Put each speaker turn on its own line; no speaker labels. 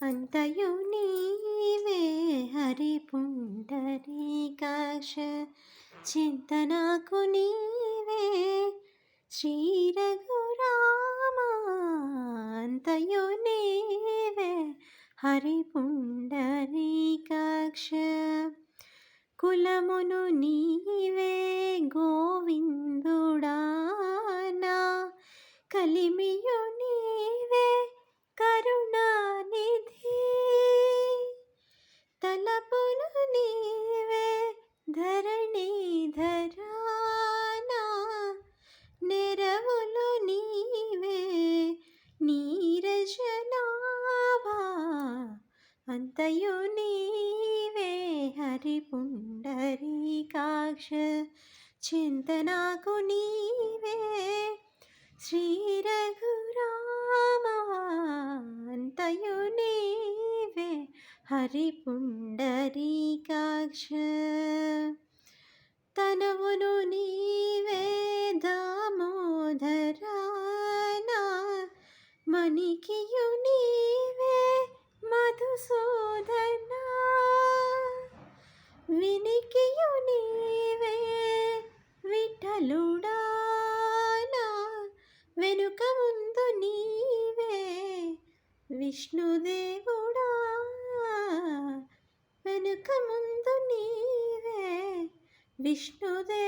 అంతయు నీవే హరి పుండరీకాక్ష, చింతనాకు నీవే శ్రీ రఘురామ. అంతయు నీవే హరి పుండరీకాక్ష, కులమును నీవే గోవిందుడానా, కలిమియు నీవే కరుణానిధి, తలపులు నీవే ధరణీధరానా, నెరవులు నీవే నీరజనాభా. అంతయు నీవే హరి పుండరీకాక్ష, చింతనాకు నీవే శ్రీ రఘురామ. అంతయు నీవే హరి పుండరీకాక్ష, తనవును నీవే దామోదరానా, మణికియు నీవే మధుసూదనా, వినికియు నీవే విఠలుడానా, వెనుక ముందు నీవే విష్ణుదేవుడా, వెనుక ముందు నీవే విష్ణుదేవుడా.